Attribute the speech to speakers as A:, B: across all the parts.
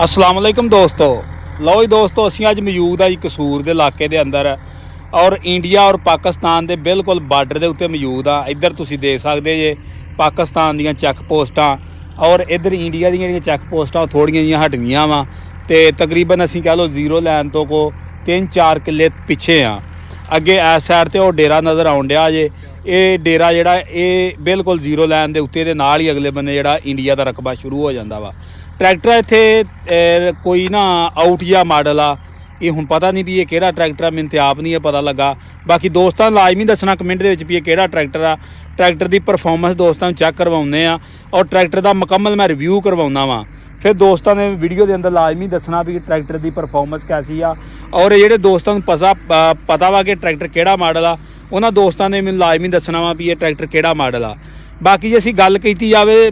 A: अस्सलाम वालेकुम दोस्तों। लो जी दोस्तों, असीं अज मौजूद है जी कसूर के इलाके के अंदर और इंडिया और पाकिस्तान के बिल्कुल बार्डर के उत्ते मौजूद आ। इधर तुसीं देख सकते जे पाकिस्तान दीयां चैक पोस्टां और इधर इंडिया दीयां जिहड़ियां चैक पोस्टां थोड़ियां जिहियां हटवियां वा ते तकरीबन असीं कह लो जीरो लैन तो को 3-4 किले पिछे आ। अगे इस साइड ते वो डेरा नज़र आउण डिया जे। ये डेरा जिहड़ा ये बिल्कुल जीरो लैन के उत्ते दे नाल ही अगले बन्ने जिहड़ा इंडिया का रकबा शुरू हो जाता वा। ट्रैक्टर इत्थे कोई ना आउट जिहा मॉडल आ। ये हुण पता नहीं भी ये किहड़ा ट्रैक्टर आ, मैनूं ते आप नहीं पता लगा। बाकी दोस्तां लाजमी दसना कमेंट दे विच भी ये किहड़ा ट्रैक्टर आ। ट्रैक्टर की परफॉर्मेंस दोस्तों चैक करवाउने आ और ट्रैक्टर का मुकम्मल मैं रिव्यू करवाउना वा। फिर दोस्तों ने वीडियो के अंदर लाजमी दसना भी ट्रैक्टर की परफॉर्मेंस कैसी आ और जिहड़े दोस्तों नूं पता वा कि ट्रैक्टर किहड़ा मॉडल आ, उन्हां दोस्तों ने मैनूं लाजमी दसना वा भी ये ट्रैक्टर किहड़ा मॉडल आ। बाकी जे असीं गल कीती जावे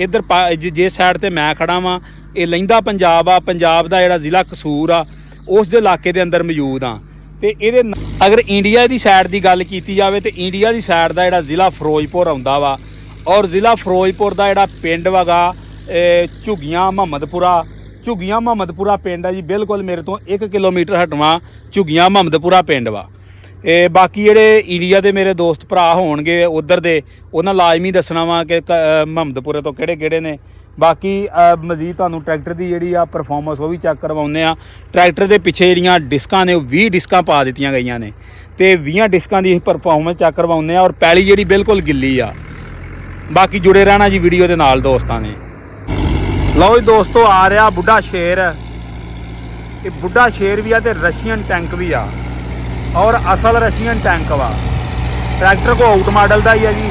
A: इधर जिस साइड ते मैं खड़ा वां ये लहिंदा पंजाब आ। पंजाब दा जिहड़ा ज़िला कसूर आ उस दे इलाके दे अंदर मौजूद हाँ। तो ये अगर इंडिया की साइड की गल की जाए तो इंडिया की साइड का जिहड़ा ज़िला फिरोजपुर आउंदा वा और ज़िला फिरोजपुर का जिहड़ा पिंड वगा झुग्गियां मुहम्मदपुरा पिंड है जी। बिल्कुल मेरे तो 1 किलोमीटर हटवा झुग्गियां मुहम्मदपुरा पिंड वा। बाकी जिहड़े इंडिया के मेरे दोस्त भरा होणगे उधर दे उन्हां लाजमी दसना वा कि मुहम्मदपुरे तो किहड़े ने। बाकी मजीद तुहानूं ट्रैक्टर की जिहड़ी आ परफॉर्मेंस वो भी चैक करवाउने आ। ट्रैक्टर के पिछे जिहड़ियां डिस्कां ने 20 डिस्कां पा दित्तियां गईयां ने ते 20 डिस्कां की परफॉर्मेंस चैक करवाउने आ और पैली जिहड़ी बिल्कुल गिल्ली आ। बाकी जुड़े रहना जी वीडियो के नाल दोस्तां ने। लो जी दोस्तों, आ रहा बुढ़ा शेर। ये बुढ़ा शेर भी आ ते रशियन टैंक भी आ और असल रशियन टैंक वा। ट्रैक्टर को आउट मॉडल का ही है जी।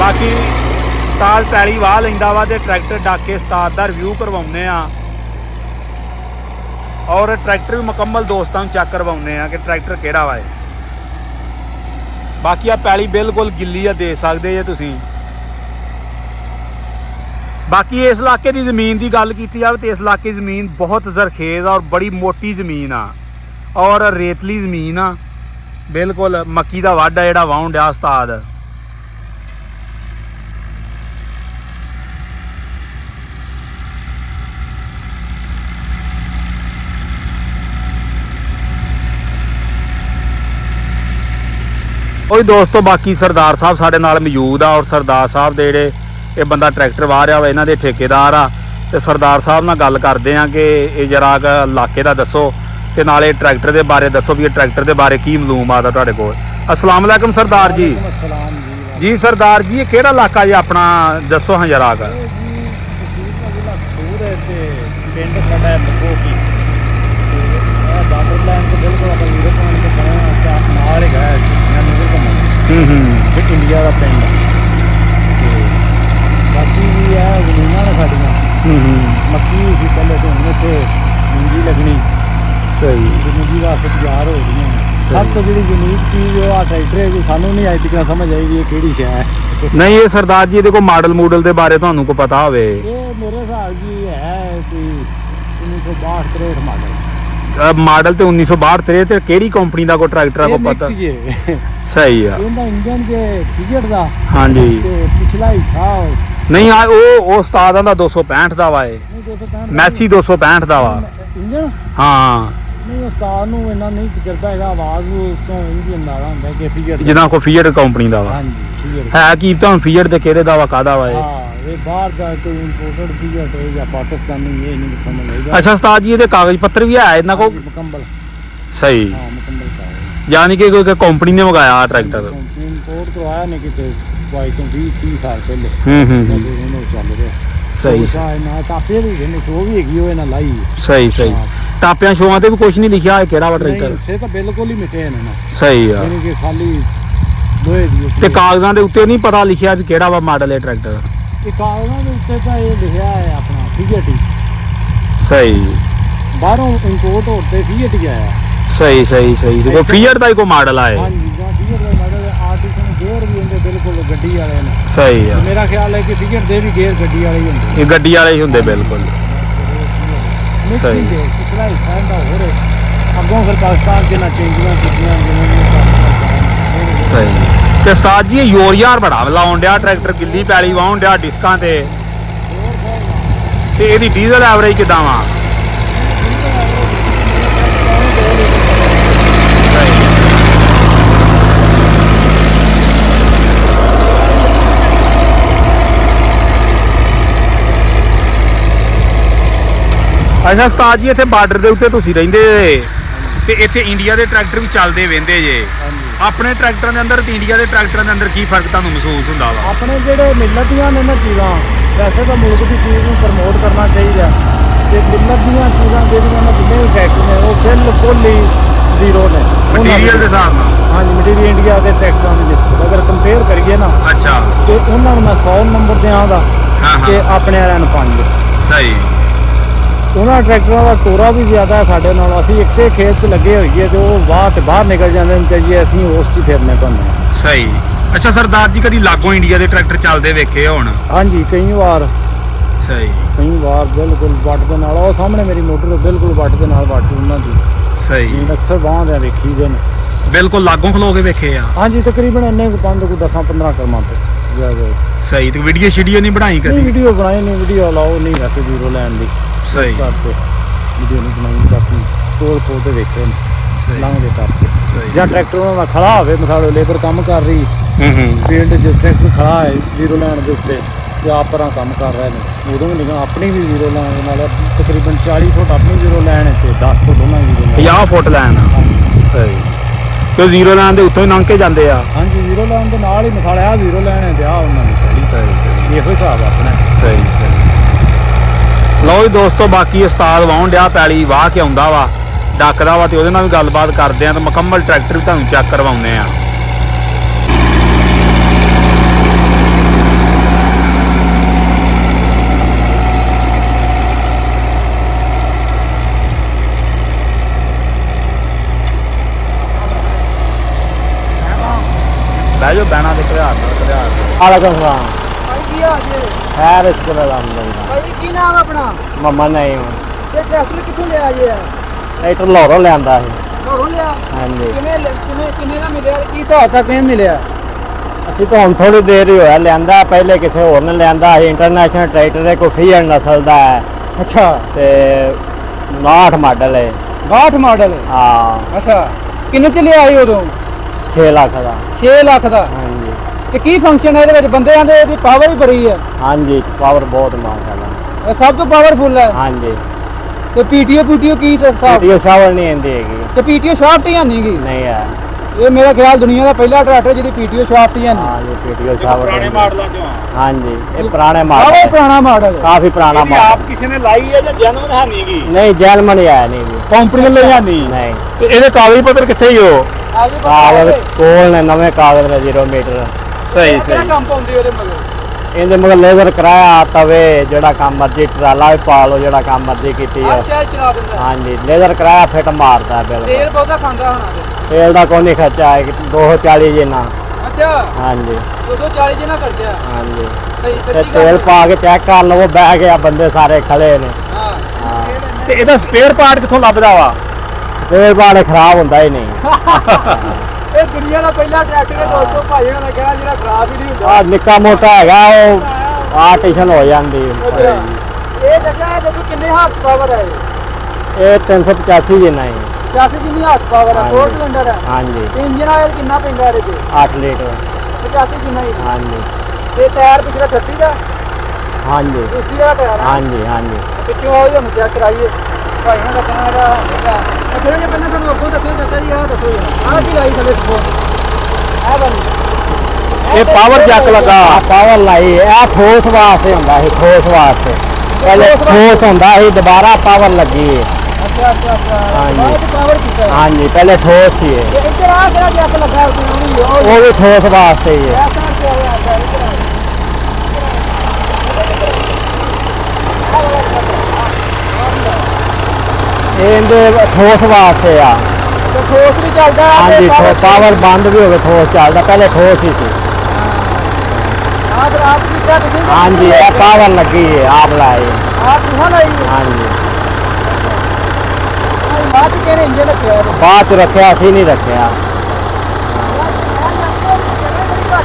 A: बाकी उस्ताद पैली वाह लैंदा वा ते ट्रैक्टर डाके उस्ताद दा रिव्यू करवाउने आ और ट्रैक्टर भी मुकम्मल दोस्तों चैक करवाउने आ कि ट्रैक्टर किहड़ा वा। बाकी आ पैली बिल्कुल गिल्ली आ, देख सकते जे तुसीं। बाकी इस इलाके की ज़मीन की गल की जाए तो इस इलाके की ज़मीन बहुत जरखेज़ और बड़ी मोटी ज़मीन आ और रेतली ज़मीन आ। बिल्कुल मक्की का वाढ आ जिहड़ा वाहुण डिया उस्ताद। और दोस्तों बाकी सरदार साहब साढ़े नाल मौजूद आ और सरदार साहब दे जिहड़े ये बंदा ट्रैक्टर वाह रहा वा इन्हां दे ठेकेदार आ। ते सरदार साहब नाल गल करदे आ कि ये जरा इलाके दा दसो ते नाले ट्रैक्टर दे बारे दसो भी ट्रैक्टर दे बारे की मालूमात आ तुहाडे कोल। अस्सलाम वालेकुम सरदार जी। जी सरदार जी, ये किहड़ा इलाका जी अपना दसो हाँ जरा।
B: इंडिया का पिंड बाकी भी है जमीन ने साड़ियाँ मक्की हुई पहले तो हूँ इतने मुंजी लगनी
A: सही
B: मुंजी वास्ते तैयार हो गई हैं। सब तो जी यूनीक चीज़ आ ट्रैक्टर है कि सानू नहीं अज तक समझ आई भी ये किहड़ी शै है।
A: नहीं ये सरदार जी ये मॉडल मूडल के बारे तुहानू को पता होवे?
B: ये मेरे हिसाब जी है कि 1962-63 मॉडल
A: मॉडल तो 1962-63 केड़ी कंपनी का कोई ट्रैक्टर आपको पता? सही है
B: इंजन के फिगेट दा।
A: हाँ जी
B: पिछला हिस्सा
A: नहीं आ वो उस्ताद दा 265 दा वा। मैसी 265 दा वा
B: इंजन।
A: हाँ
B: नहीं उस्ताद नूं इन्ना नहीं तजर्बा हैगा, आवाज़ तो इंजी अंदाजा हुंदा है कि फिगेट
A: जिन्हां को फिगेट कंपनी दा वा।
B: हाँ जी फिगेट
A: है की तुहानू फिगेट ते किहड़े दा वा कादा वा?
B: हाँ ये बाहर दा कोई इंपोर्टेड फिगेट है या पाकिस्तानी ये नहीं समझ आएगा।
A: अच्छा उस्ताद जी ये कागज पत्र भी है इन्हां को?
B: मुकम्मल
A: सही।
B: हाँ मुकम्मल कागज
A: यानी कि कोई कंपनी ने मंगाया ट्रैक्टर?
B: कंपनी इंपोर्ट करवाया नहीं कि वाई तो 20-30 साल पहले चल रहा
A: सही
B: टापे भी शो भी हैगी होए ना लाई।
A: सही सही टापियां शोआं ते भी कुछ नहीं लिखा है केड़ा वा ट्रैक्टर?
B: से तो बिल्कुल ही मिटे हैं ना।
A: सही है
B: यानी कि खाली लोहे दी
A: ते कागजां दे उत्ते नहीं पता लिखा भी केड़ा वा मॉडल है ट्रैक्टर?
B: ये कागजां दे उत्ते तो ये लिखा है अपना फिगेट ही।
A: सही
B: बाहरों इंपोर्ट होते फिगेट ही आया।
A: सही सही सही देखो फिगेट दा ही कोई मॉडल आए।
B: हां जी फिगेट दा मॉडल आर्टिसन गेयर भी होंदे बिल्कुल गड्डी वाले ने।
A: सही है
B: मेरा ख्याल है कि फिगेट दे भी गेयर गड्डी वाले ही होंदे।
A: ये गड्डी वाले ही होंदे बिल्कुल।
B: सही पिछला हिस्सा इंदा होर अगों फिर पाकिस्तान के ना चेंजियां कीतियां जिन्होंने
A: सही ਤੇ ਉਸਤਾਦ ਜੀ ਇਹ ਯੋਰ ਬੜਾ ਲਾਉਣ ਡਿਆ ਟਰੈਕਟਰ, ਗਿੱਲੀ ਪੈਲੀ ਵਾਹੁਣ ਡਿਆ ਡਿਸਕਾਂ ਤੇ ਇਹਦੀ ਡੀਜ਼ਲ ਐਵਰੇਜ ਕਿਦਾਂ ਵਾ? ਅੱਛਾ ਉਸਤਾਦ ਜੀ ਇੱਥੇ ਬਾਰਡਰ ਦੇ ਉੱਤੇ ਤੁਸੀਂ ਰਹਿੰਦੇ ਤੇ ਇੱਥੇ ਇੰਡੀਆ ਦੇ ਟਰੈਕਟਰ ਵੀ ਚੱਲਦੇ ਵਹਿੰਦੇ ਜੇ, ਆਪਣੇ ਟਰੈਕਟਰਾਂ ਦੇ ਅੰਦਰ ਤੇ ਇੰਡੀਆ ਦੇ ਟਰੈਕਟਰਾਂ ਦੇ ਅੰਦਰ ਕੀ ਫਰਕ ਤੁਹਾਨੂੰ ਮਹਿਸੂਸ ਹੁੰਦਾ ਵਾ?
B: ਆਪਣੇ ਜਿਹੜੇ ਮਿਲਦੀਆਂ ਨੇ ਨਾ ਚੀਜ਼ਾਂ, ਵੈਸੇ ਤਾਂ ਮੁਲਕ ਦੀ ਚੀਜ਼ ਨੂੰ ਪ੍ਰਮੋਟ ਕਰਨਾ ਚਾਹੀਦਾ ਤੇ ਮਿਲਤ ਦੀਆਂ ਚੀਜ਼ਾਂ ਜਿਹੜੀਆਂ ਨੇ ਜਿੰਨੇ ਵੀ ਟਰੈਕਟਰ ਨੇ ਉਹ ਬਿਲਕੁਲ ਹੀ ਜ਼ੀਰੋ ਨੇ
A: ਮਟੀਰੀਅਲ ਦੇ ਹਿਸਾਬ ਨਾਲ।
B: ਹਾਂਜੀ ਮਟੀਰੀਅਲ ਇੰਡੀਆ ਦੇ ਟਰੈਕਟਰਾਂ ਦੀ ਲਿਸਟ ਅਗਰ ਕੰਪੇਅਰ ਕਰੀਏ ਨਾ,
A: ਅੱਛਾ,
B: ਤੇ ਉਹਨਾਂ ਨੂੰ ਮੈਂ 100 ਨੰਬਰ ਦਿਆਂਗਾ ਤੇ ਆਪਣੇ ਵਾਲਿਆਂ ਨੂੰ 5।
A: ਸਹੀ।
B: ਉਹਨਾਂ ਟਰੈਕਟਰਾਂ ਦਾ ਟੋਰਾ ਵੀ ਜ਼ਿਆਦਾ ਹੈ ਸਾਡੇ ਨਾਲ। ਅਸੀਂ ਇੱਕੇ ਖੇਤ 'ਚ ਲੱਗੇ ਹੋਈਏ ਤੇ ਉਹ ਬਾਹਰ ਤੇ ਬਾਹਰ ਨਿਕਲ ਜਾਂਦੇ ਨੇ ਤੇ ਜੀ ਅਸੀਂ ਉਸ 'ਚ ਹੀ ਫਿਰਨੇ ਪੈਂਦੇ।
A: ਸਹੀ। ਅੱਛਾ ਸਰਦਾਰ ਜੀ ਕਦੀ ਲਾਗੋਂ ਇੰਡੀਆ ਦੇ ਟਰੈਕਟਰ ਚੱਲਦੇ ਵੇਖੇ ਹੁਣ?
B: ਹਾਂਜੀ ਕਈ ਵਾਰ।
A: ਸਹੀ।
B: ਕਈ ਵਾਰ ਬਿਲਕੁਲ ਵੱਟ ਦੇ ਨਾਲ, ਉਹ ਸਾਹਮਣੇ ਮੇਰੀ ਮੋਟਰ ਬਿਲਕੁਲ ਵੱਟ ਦੇ ਨਾਲ ਵੱਟ ਉਹਨਾਂ ਦੀ।
A: ਸਹੀ।
B: ਅਕਸਰ ਬਾਹਰ ਵੇਖੀ ਦੇ ਨੇ।
A: ਬਿਲਕੁਲ ਲਾਗੋਂ ਖਲੋ ਕੇ ਵੇਖੇ ਆ?
B: ਹਾਂਜੀ ਤਕਰੀਬਨ ਇੰਨੇ ਕੁ 10-15 ਕਰਮਾਂ ਤੇ ਜ਼ਿਆਦਾ।
A: ਸਹੀ। ਤੇ ਵੀਡੀਓ ਸ਼ੀਡੀਓ ਨਹੀਂ ਬਣਾਈ ਕਦੀ?
B: ਵੀਡੀਓ ਬਣਾਈ ਨਹੀਂ, ਵੀਡੀਓ ਅਲਾਓ ਨਹੀਂ ਵੈਸੇ ਜ਼ੀਰੋ ਲੈਣ ਦੀ।
A: ਸਹੀ।
B: ਕਰਕੇ ਵੀਡੀਓ ਨਹੀਂ ਬਣਾਈ, ਬਾਕੀ ਕੋਲ ਖੋਲ ਤੇ ਵੇਖੇ ਲੰਘਦੇ ਕਰਕੇ। ਜਾਂ ਟਰੈਕਟਰ ਉਹਨਾਂ ਦਾ ਖੜਾ ਹੋਵੇ, ਮਸਾਲੇ ਲੇਬਰ ਕੰਮ ਕਰ ਰਹੀ ਫੀਲਡ 'ਚ, ਟਰੈਕਟਰ ਖੜਾ ਹੈ ਜ਼ੀਰੋ ਲੈਣ ਦੇ ਉੱਤੇ ਤੇ ਆਪ ਪਰਾਂ ਕੰਮ ਕਰ ਰਹੇ ਨੇ, ਉਦੋਂ ਵੀ ਨਿਕਲ ਆਪਣੀ ਵੀ ਜ਼ੀਰੋ ਲੈਣ ਦੇ ਨਾਲ ਤਕਰੀਬਨ 40 ਫੁੱਟ ਆਪਣੀ ਜ਼ੀਰੋ ਲੈਣ ਤੇ 10 ਫੁੱਟ ਉਹਨਾਂ ਦੀ
A: 50 ਫੁੱਟ ਲੈਣ। ਸਹੀ। ਤੇ ਜ਼ੀਰੋ ਲੈਣ ਦੇ ਉੱਤੋਂ ਹੀ ਲੰਘ ਕੇ ਜਾਂਦੇ ਆ? ਹਾਂਜੀ
B: ਜ਼ੀਰੋ ਲੈਣ ਦੇ ਨਾਲ ਹੀ ਮਸਾਲੇ ਆ ਜ਼ੀਰੋ ਲੈਣ ਤੇ ਆ ਉਹਨਾਂ ਦੀ ਸਹੀ। ਸਹੀ। ਇਹੋ ਹਿਸਾਬ ਆਪਣਾ।
A: ਸਹੀ ਸਹੀ। ਲਓ ਜੀ ਦੋਸਤੋ, ਬਾਕੀ ਉਸਤਾਦ ਵਾਹੁਣ ਡਿਆ ਪੈਲੀ, ਵਾਹ ਕੇ ਆਉਂਦਾ ਵਾ, ਡੱਕਦਾ ਵਾ, ਤੇ ਉਹਦੇ ਨਾਲ ਵੀ ਗੱਲਬਾਤ ਕਰਦੇ ਆ ਤੇ ਮੁਕੰਮਲ ਟਰੈਕਟਰ ਵੀ ਤੁਹਾਨੂੰ ਚੈੱਕ ਕਰਵਾਉਂਦੇ ਆ। ਬਹਿ ਜਾਓ, ਬਹਿਣਾ ਤੇ ਘਰਿਆੜ ਨਾਲ ਘਰਿਆੜ।
B: ਆਲਾ ਕਸਵਾ
C: ਭਾਈ ਕੀ ਹਾਲ ਜੀ?
B: ਹੈ ਰਿਸ਼ਤੇਦਾਰ ਆਮਦਨ
C: ਭਾਈ ਕੀ ਨਾਮ ਆਪਣਾ?
B: ਮਮਾ ਨਹੀਂ
C: ਤੇ ਟਰੈਕਟਰ ਕਿੱਥੋਂ ਲਿਆ ਜੀ?
B: ਟਰੈਕਟਰ ਲਾਹੌਰੋਂ ਲਿਆਂਦਾ ਸੀ।
C: ਘਰੋਂ ਲਿਆ?
B: ਹਾਂਜੀ।
C: ਕਿੰਨੇ ਦਾ ਮਿਲਿਆ? ਕੀ ਹਿਸਾਬ ਤੱਕ ਕਿਵੇਂ ਮਿਲਿਆ?
B: ਅਸੀਂ ਤਾਂ ਹੁਣ ਥੋੜੀ ਦੇਰ ਹੀ ਹੋਇਆ ਲਿਆਂਦਾ, ਪਹਿਲੇ ਕਿਸੇ ਹੋਰ ਨੇ ਲਿਆਂਦਾ ਸੀ। ਇੰਟਰਨੈਸ਼ਨਲ ਟਰੈਕਟਰ ਹੈ, ਕੋਈ ਫੀਅਰ ਨਸਲ ਦਾ ਹੈ।
C: ਅੱਛਾ।
B: ਤੇ 59 ਮਾਡਲ ਹੈ।
C: 62 ਮਾਡਲ?
B: ਹਾਂ।
C: ਅੱਛਾ। ਕਿੰਨੇ ਚ ਲਿਆ ਸੀ ਉਦੋਂ?
B: 6 ਲੱਖ ਦਾ।
C: 6 ਲੱਖ ਦਾ?
B: ਹਾਂਜੀ।
C: ਤੇ ਕੀ ਫੰਕਸ਼ਨ ਹੈ ਇਹਦੇ ਵਿੱਚ? ਬੰਦਿਆਂ ਦੇ ਇਹਦੀ ਪਾਵਰ ਵੀ ਬੜੀ ਹੈ।
B: ਹਾਂਜੀ ਪਾਵਰ ਬਹੁਤ ਮਾਸ਼ਾਅੱਲਾ।
C: ਇਹ ਸਭ ਤੋਂ ਪਾਵਰਫੁੱਲ ਹੈ।
B: ਹਾਂਜੀ।
C: ਤੇ ਪੀਟੀਓ ਕੀ ਹਿਸਾਬ?
B: ਵੀਡੀਓ ਸ਼ਾਵਰ ਨਹੀਂ ਆਉਂਦੀ ਹੈਗੀ।
C: ਤੇ ਪੀਟੀਓ ਸ਼ਾਫਟ ਹੀ ਨਹੀਂ ਗਈ?
B: ਨਹੀਂ ਹੈ।
C: ਇਹ ਮੇਰਾ ਖਿਆਲ ਦੁਨੀਆ ਦਾ ਪਹਿਲਾ ਟਰੈਕਟਰ ਜਿਹਦੀ ਪੀਟੀਓ ਸ਼ਾਫਟ ਹੀ ਨਹੀਂ।
B: ਹਾਂ ਜੀ ਵੀਡੀਓ ਸ਼ਾਵਰ
A: ਪੁਰਾਣੇ ਮਾਡਲਾਂ ਚੋਂ ਆ?
B: ਹਾਂਜੀ ਇਹ ਪੁਰਾਣੇ
C: ਬਹੁਤ
B: ਮਾਡਲ,
C: ਪੁਰਾਣਾ ਮਾਡਲ ਹੈ।
B: ਕਾਫੀ ਪੁਰਾਣਾ
A: ਆਪ
B: ਮਾਡਲ।
A: ਕਿਸੇ ਨੇ ਲਾਈ ਹੈ ਜਾਂ ਜੈਨੂਇਨ ਹੈ ਨਹੀਂਗੀ?
B: ਨਹੀਂ ਜੈਲਮਨ ਹੀ ਆਇਆ ਨਹੀਂ ਜੀ,
A: ਕੰਪਨੀ ਵੱਲੋਂ ਹੈ ਨਹੀਂ?
B: ਨਹੀਂ।
A: ਤੇ ਇਹਦੇ ਕਾਗਜ਼ ਪੱਤਰ ਕਿੱਥੇ ਹੀ ਹੋ?
B: ਕਾਗਜ਼ ਕੋਲ ਨੇ, ਨਵੇਂ ਕਾਗਜ਼ ਨੇ 0 ਮੀਟਰ।
A: ਸਹੀ
C: ਕਿਹੜਾ ਕੰਮ ਪਾਉਂਦੀ ਉਹਦੇ ਮਗਰ?
B: ਇਹਦੇ ਮਗਰ ਲੇਜ਼ਰ ਕਰਾਇਆ, ਤਵੇ ਜਿਹੜਾ ਕੰਮ ਮਰਜ਼ੀ, ਟਰਾਲਾ ਵੀ ਪਾ ਲਓ ਜਿਹੜਾ ਕੰਮ ਮਰਜ਼ੀ ਕੀਤੀ ਹੈ।
C: ਅੱਛਾ ਚਲਾ ਦਿੰਦਾ?
B: ਹਾਂਜੀ ਲੇਜ਼ਰ ਕਰਾਇਆ, ਫਿੱਟ ਮਾਰਦਾ ਬਿਲਕੁਲ।
C: ਤੇਲ ਬਹੁਤਾ ਖਾਂਦਾ ਹੋਣਾ ਤੇ?
B: ਤੇਲ ਦਾ ਕੋਈ ਨਹੀਂ ਖਰਚਾ ਹੈ, 240 ਜਿੰਨਾ।
C: ਅੱਛਾ।
B: ਹਾਂਜੀ
C: 240 ਜਿੰਨਾ ਖਰਚਾ?
B: ਹਾਂਜੀ।
C: ਸਹੀ
B: ਤੇ
C: ਸੱਚੀ
B: ਤੇਲ ਪਾ ਕੇ ਚੈੱਕ ਕਰ ਲਵੋ, ਬਹਿ ਗਿਆ ਬੰਦੇ ਸਾਰੇ ਖੜੇ ਨੇ।
C: ਹਾਂ।
B: ਹਾਂ
A: ਤੇ ਇਹਦਾ ਸਪੇਅਰ ਪਾਰਟ ਕਿੱਥੋਂ ਲੱਭਦਾ ਵਾ?
B: ਤੇਲ ਬਾਲੇ ਖਰਾਬ ਹੁੰਦਾ ਹੀ ਨਹੀਂ।
C: ਇਹ ਦੁਨੀਆ ਦਾ ਪਹਿਲਾ ਟਰੈਕਟਰ ਹੈ ਦੋਸਤੋ, ਭਾਈ ਉਹਨਾਂ ਨੇ ਕਿਹਾ ਜਿਹੜਾ ਖਰਾਬ ਹੀ ਨਹੀਂ ਹੁੰਦਾ।
B: ਆ ਨਿੱਕਾ ਮੋਟਾ ਹੈਗਾ, ਉਹ ਆਰਟੀਸ਼ਨ ਹੋ ਜਾਂਦੀ ਹੈ।
C: ਇਹ ਜਗ੍ਹਾ ਦੇਖੋ ਕਿੰਨੇ ਹਾਰਸ ਪਾਵਰ ਹੈ?
B: ਇਹ 385 ਜਿੰਨਾ ਹੈ।
C: 85 ਜਿੰਨੀ ਹਾਰਸ ਪਾਵਰ ਹੈ। 4 ਸਿਲੰਡਰ ਹੈ।
B: ਹਾਂਜੀ।
C: ਇੰਜਨ ਆਇਲ ਕਿੰਨਾ ਪੈਂਦਾ ਇਹਦੇ ਤੇ?
B: 8 ਲੀਟਰ।
C: 85 ਜਿੰਨਾ ਹੀ।
B: ਹਾਂਜੀ।
C: ਤੇ ਟਾਇਰ ਪਿਛਲਾ 36 ਦਾ?
B: ਹਾਂਜੀ।
C: ਉਸੇ ਦਾ ਟਾਇਰ ਹੈ?
B: ਹਾਂਜੀ ਹਾਂਜੀ।
C: ਪਿੱਛੋਂ ਆਓ ਤੁਹਾਨੂੰ ਚੈੱਕ ਕਰਾਈਏ। ਭਾਈ ਨੇ ਦੱਸਣਾ ਇਹਦਾ ਹੈਗਾ। ਅੱਛਾ ਜੀ ਪਹਿਲਾਂ ਤੁਹਾਨੂੰ ਅੱਗੋਂ ਦੱਸੋ ਚਾਚਾ ਜੀ, ਆਹ ਦੱਸੋ ਯਾਰ ਆਹ ਕੀ ਲਾਈ ਥੱਲੇ ਸਪੋਰਟ? ਆਹ ਬਣੀ
B: ਇਹ ਪਾਵਰ ਜੈਕ ਲੱਗਾ, ਪਾਵਰ ਲਾਈ। ਇਹ ਠੋਸ ਵਾਸਤੇ ਹੁੰਦਾ ਸੀ, ਠੋਸ ਵਾਸਤੇ। ਪਹਿਲੇ ਠੋਸ ਹੁੰਦਾ ਸੀ, ਦੁਬਾਰਾ ਪਾਵਰ ਲੱਗੀ ਹੈ।
C: ਅੱਛਾ ਅੱਛਾ ਅੱਛਾ।
B: ਹਾਂਜੀ।
C: ਬਾਅਦ ਪਾਵਰ ਕੀਤਾ ਹੈ।
B: ਹਾਂਜੀ ਪਹਿਲੇ ਠੋਸ ਸੀ ਇਹ।
C: ਇਹ ਇੱਧਰ ਆ ਜਿਹੜਾ ਜੱਕ ਲੱਗਾ ਉਹ
B: ਉਹ ਵੀ ਠੋਸ ਵਾਸਤੇ ਹੀ ਹੈ।
C: ਐਸਾ ਕਿਹਾ ਹੋਇਆ ਹੈ ਇੱਧਰ ਆ।
B: ਇਹ ਇਹਦੇ ਠੋਸ ਵਾਸਤੇ ਆ।
C: ਤੇ ਠੋਸ ਵੀ ਚੱਲਦਾ ਹੈ
B: ਹਾਂਜੀ ਪਾਵਰ ਬੰਦ ਵੀ ਹੋਵੇ, ਠੋਸ ਚੱਲਦਾ। ਪਹਿਲੇ ਠੋਸ ਹੀ ਸੀ।
C: ਆਪ ਕੀਤਾ ਤੁਸੀਂ?
B: ਹਾਂਜੀ ਇਹ ਪਾਵਰ ਲੱਗੀ ਹੈ, ਆਪ ਲਾਈ।
C: ਆਪ ਤੁਹਾਂ ਲਾਈ?
B: ਹਾਂਜੀ।
C: ਬਾਅਦ ਚ ਕਿਹਨੇ ਇੰਜਨ ਰੱਖਿਆ?
B: ਬਾਅਦ ਚ ਰੱਖਿਆ, ਅਸੀਂ ਨਹੀਂ ਰੱਖਿਆ।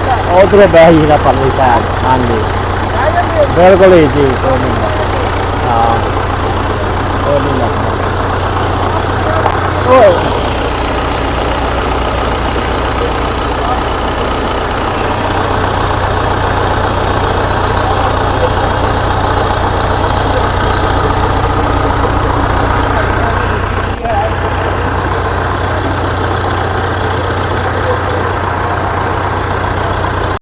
B: ਉਧਰੋਂ ਬਹਿ ਜਿਹੜਾ ਪਰਲੀ ਸਾਈਡ ਹਾਂਜੀ ਬਿਲਕੁਲ ਹੀ ਜੀ ਹਾਂ ਉਹ ਨਹੀਂ ਲੱਗਦਾ ਓਏ